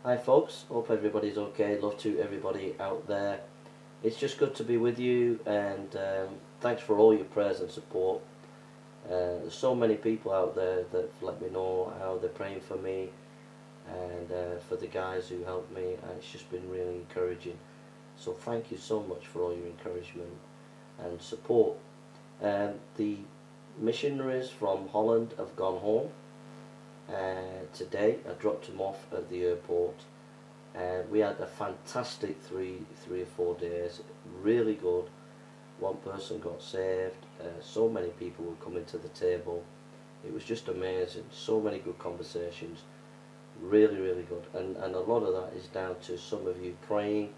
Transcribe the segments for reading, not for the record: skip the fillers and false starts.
Hi folks, hope everybody's okay. Love to everybody out there. It's just good to be with you, and thanks for all your prayers and support. There's so many people out there that let me know how they're praying for me, and for the guys who helped me, and it's just been really encouraging. So thank you so much for all your encouragement and support. The missionaries from Holland have gone home. Today I dropped him off at the airport, and we had a fantastic three or 4 days, really good. One person got saved, so many people were coming to the table. It was just amazing, so many good conversations, really good, and a lot of that is down to some of you praying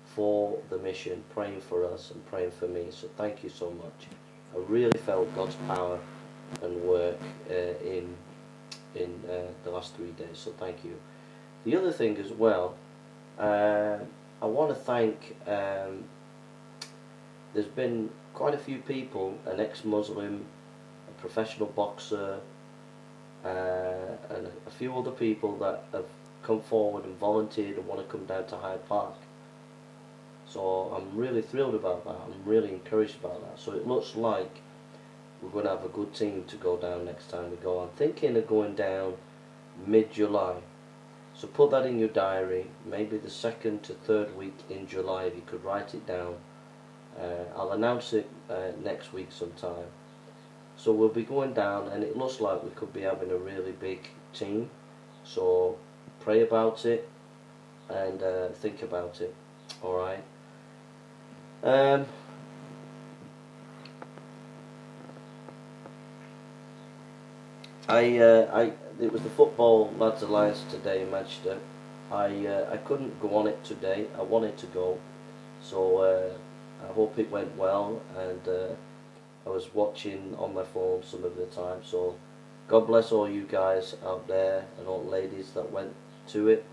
for the mission, praying for us and praying for me, so thank you so much. I really felt God's power and work in the last 3 days, so thank you. The other thing as well, I want to thank, there's been quite a few people, an ex-Muslim, a professional boxer, and a few other people that have come forward and volunteered and want to come down to Hyde Park. So I'm really thrilled about that, I'm really encouraged about that. So it looks like we're going to have a good team to go down next time we go. I'm thinking of going down mid-July. So put that in your diary, maybe the 2nd to 3rd week in July, if you could write it down. I'll announce it next week sometime. So we'll be going down, and it looks like we could be having a really big team. So pray about it and think about it. Alright. It was the Football Lads Alliance today in Manchester. I couldn't go on it today. I wanted to go, so I hope it went well, and I was watching on my phone some of the time. So God bless all you guys out there and all ladies that went to it,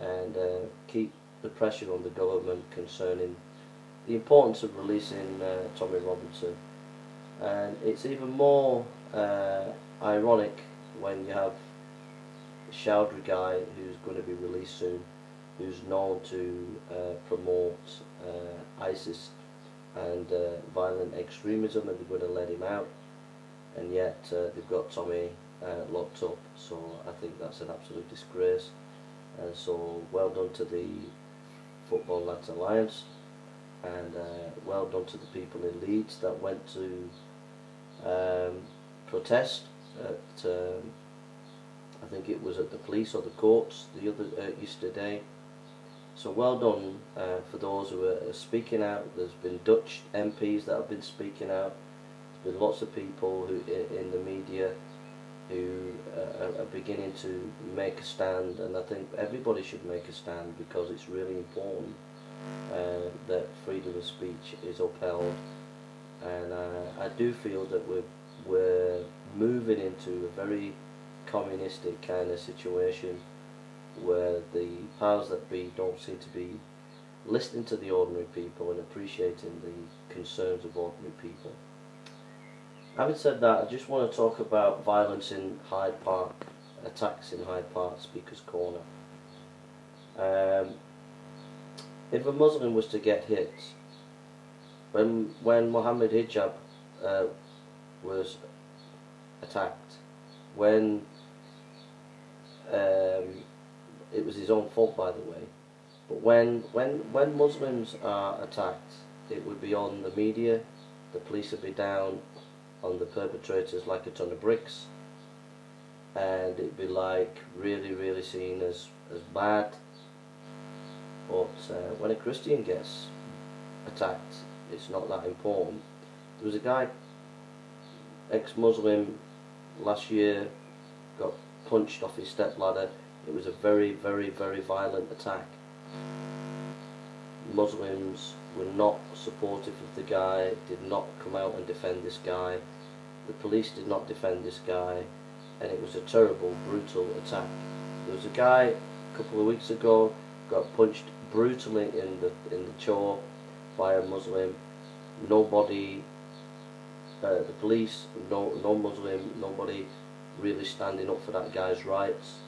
and keep the pressure on the government concerning the importance of releasing Tommy Robinson. And it's even more ironic when you have a Chowdhury guy who's going to be released soon, who's known to promote ISIS and violent extremism, and they're going to let him out, and yet they've got Tommy locked up. So I think that's an absolute disgrace, and so well done to the Football Lads Alliance, and well done to the people in Leeds that went to protest at, I think it was at the police or the courts the other yesterday. So well done for those who are speaking out. There's been Dutch MPs that have been speaking out. There's been lots of people who in the media who are beginning to make a stand, and I think everybody should make a stand, because it's really important that freedom of speech is upheld. And I do feel that we're moving into a very communistic kind of situation, where the powers that be don't seem to be listening to the ordinary people and appreciating the concerns of ordinary people. Having said that, I just want to talk about violence in Hyde Park, attacks in Hyde Park, Speaker's Corner. If a Muslim was to get hit, when Mohammed Hijab was attacked, when it was his own fault, by the way, but when Muslims are attacked, it would be on the media. The police would be down on the perpetrators like a ton of bricks, and it'd be like really seen as bad. But when a Christian gets attacked, it's not that important. There was a guy, ex-Muslim, last year got punched off his stepladder. It was a very violent attack. Muslims were not supportive of the guy, did not come out and defend this guy. The police did not defend this guy, and it was a terrible, brutal attack. There was a guy a couple of weeks ago got punched brutally in the jaw by a Muslim. Nobody, the police, no Muslim, nobody really standing up for that guy's rights.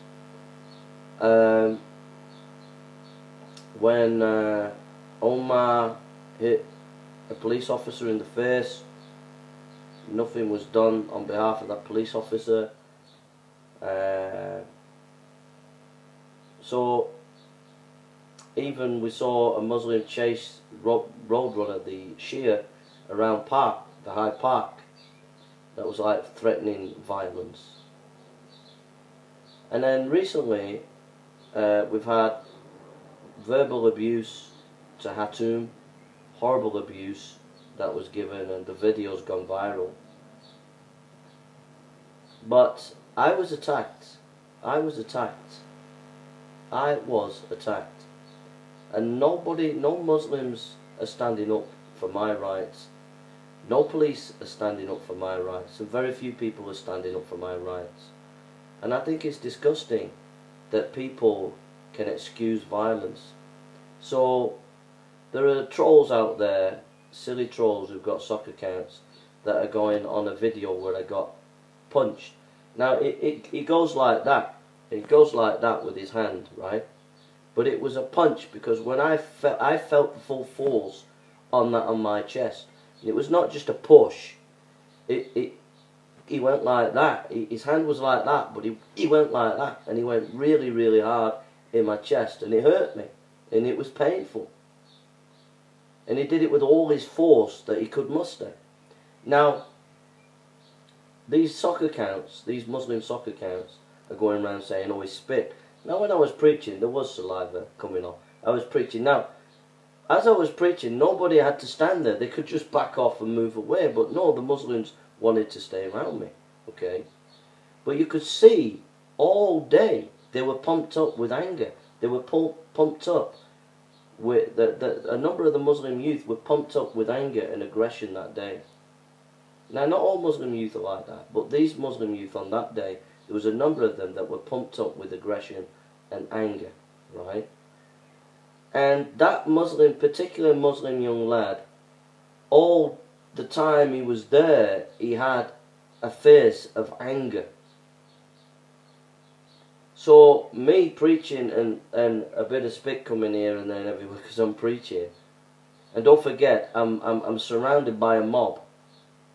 when Omar hit a police officer in the face. Nothing was done on behalf of that police officer. So even we saw a Muslim chase roadrunner, the Shia, around the Hyde Park. That was like threatening violence. And then recently we've had verbal abuse to Hatum, horrible abuse that was given, and the video's gone viral. But I was attacked. I was attacked. I was attacked. And nobody, no Muslims are standing up for my rights. No police are standing up for my rights. And very few people are standing up for my rights. And I think it's disgusting that people can excuse violence. So there are trolls out there, silly trolls who've got soccer accounts, that are going on a video where I got punched. Now it goes like that. It goes like that with his hand, right? But it was a punch, because when I felt the full force on my chest. It was not just a push. He went like that. His hand was like that, but he went like that, and he went really, really hard in my chest, and it hurt me, and it was painful. And he did it with all his force that he could muster. Now, these soccer counts, these Muslim soccer counts, are going around saying, oh, he spit. Now, when I was preaching, there was saliva coming off. I was preaching. Now, as I was preaching, nobody had to stand there. They could just back off and move away. But no, the Muslims wanted to stay around me. Okay? But you could see all day they were pumped up with anger. They were pumped up with... a number of the Muslim youth were pumped up with anger and aggression that day. Now, not all Muslim youth are like that, but these Muslim youth on that day, there was a number of them that were pumped up with aggression and anger, right? And that particular Muslim young lad, all the time he was there, he had a face of anger. So me preaching and a bit of spit coming here and there and everywhere because I'm preaching. And don't forget, I'm surrounded by a mob,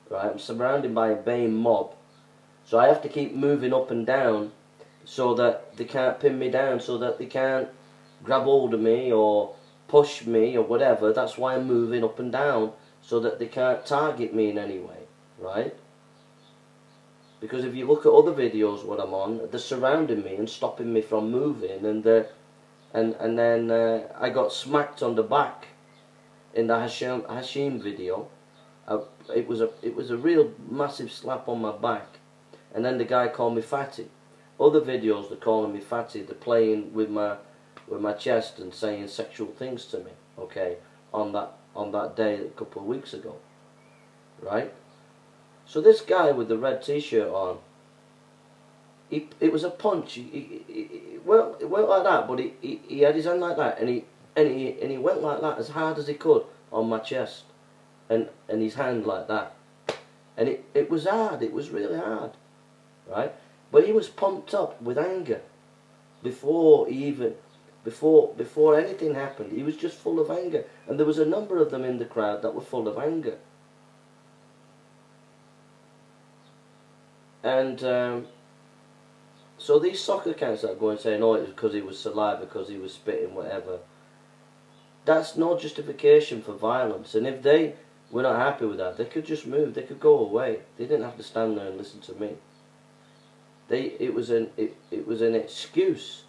right? I'm surrounded by a baying mob. So I have to keep moving up and down so that they can't pin me down, so that they can't grab hold of me or push me or whatever. That's why I'm moving up and down, so that they can't target me in any way, right? Because if you look at other videos what I'm on, they're surrounding me and stopping me from moving, and then I got smacked on the back in the Hashim video. It was a real massive slap on my back, and then the guy called me fatty. Other videos they're calling me fatty. They're playing with my chest and saying sexual things to me. Okay, on that day a couple of weeks ago, right? So this guy with the red T-shirt on, it was a punch. Well, it went like that, but he had his hand like that, and he went like that as hard as he could on my chest, and his hand like that, and it was hard. It was really hard, right? But he was pumped up with anger before anything happened. He was just full of anger, and there was a number of them in the crowd that were full of anger. And so these soccer accounts that go and saying, oh, it was because he was saliva, because he was spitting, whatever, that's no justification for violence. And if they were not happy with that, they could just move, they could go away. They didn't have to stand there and listen to me. It was an excuse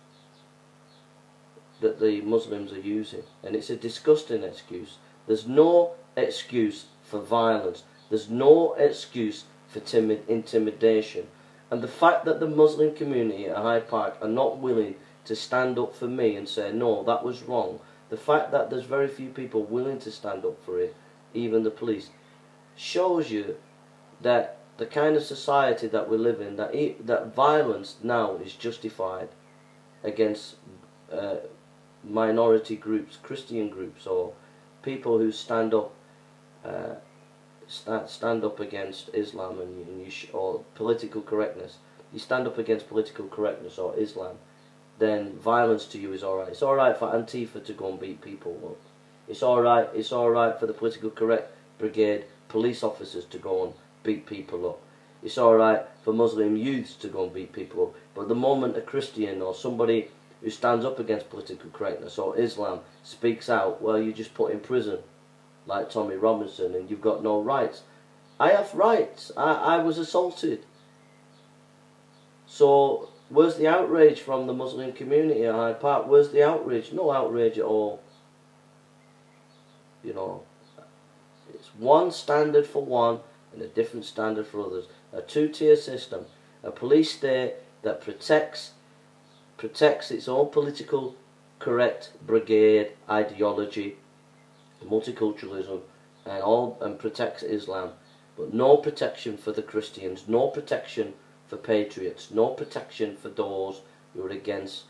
that the Muslims are using, and it's a disgusting excuse. There's no excuse for violence. There's no excuse for intimidation. And the fact that the Muslim community at Hyde Park are not willing to stand up for me and say, no, that was wrong, the fact that there's very few people willing to stand up for it, even the police, shows you that the kind of society that we live in, that violence now is justified against minority groups, Christian groups, or people who stand up against Islam or political correctness. You stand up against political correctness or Islam, then violence to you is alright. It's alright for Antifa to go and beat people up. It's alright for the political correct brigade police officers to go and beat people up. It's alright for Muslim youths to go and beat people up. But the moment a Christian or somebody who stands up against political correctness or Islam speaks out, well, you just put in prison, like Tommy Robinson, and you've got no rights. I have rights. I was assaulted. So, where's the outrage from the Muslim community at Hyde Park? Where's the outrage? No outrage at all. You know, it's one standard for one and a different standard for others. A two-tier system. A police state that protects its own political correct brigade ideology, multiculturalism, and protects Islam. But no protection for the Christians, no protection for patriots, no protection for those who are against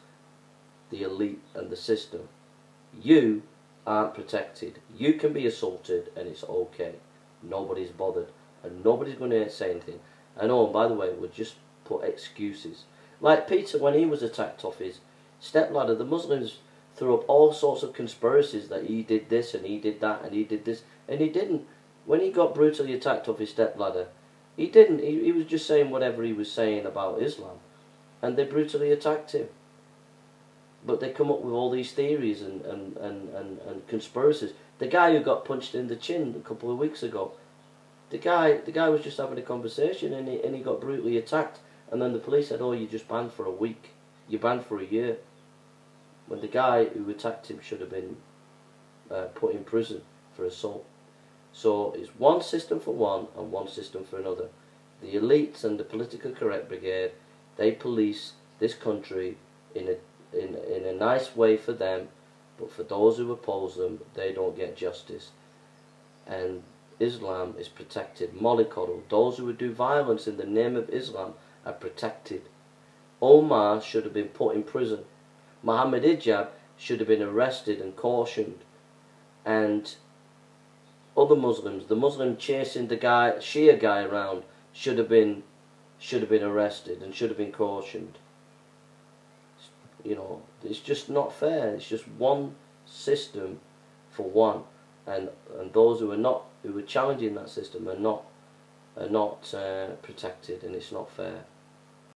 the elite and the system. You aren't protected. You can be assaulted and it's okay. Nobody's bothered and nobody's going to say anything. I know, and by the way, we'll just put excuses. Like Peter, when he was attacked off his stepladder, the Muslims threw up all sorts of conspiracies that he did this and he did that and he did this, and he didn't. When he got brutally attacked off his stepladder, he didn't. He was just saying whatever he was saying about Islam, and they brutally attacked him. But they come up with all these theories and conspiracies. The guy who got punched in the chin a couple of weeks ago, the guy was just having a conversation and he got brutally attacked, and then the police said, "Oh, you're just banned for a week. You're banned for a year." When the guy who attacked him should have been put in prison for assault. So it's one system for one and one system for another. The elites and the political correct brigade, they police this country in a nice way for them, but for those who oppose them, they don't get justice. And Islam is protected, mollycoddled. Those who would do violence in the name of Islam are protected. Omar should have been put in prison. Muhammad Hijab should have been arrested and cautioned. And other Muslims, the Muslim chasing the Shia guy around, should have been arrested and should have been cautioned. You know, it's just not fair. It's just one system for one, and those who are challenging that system are not protected, and it's not fair.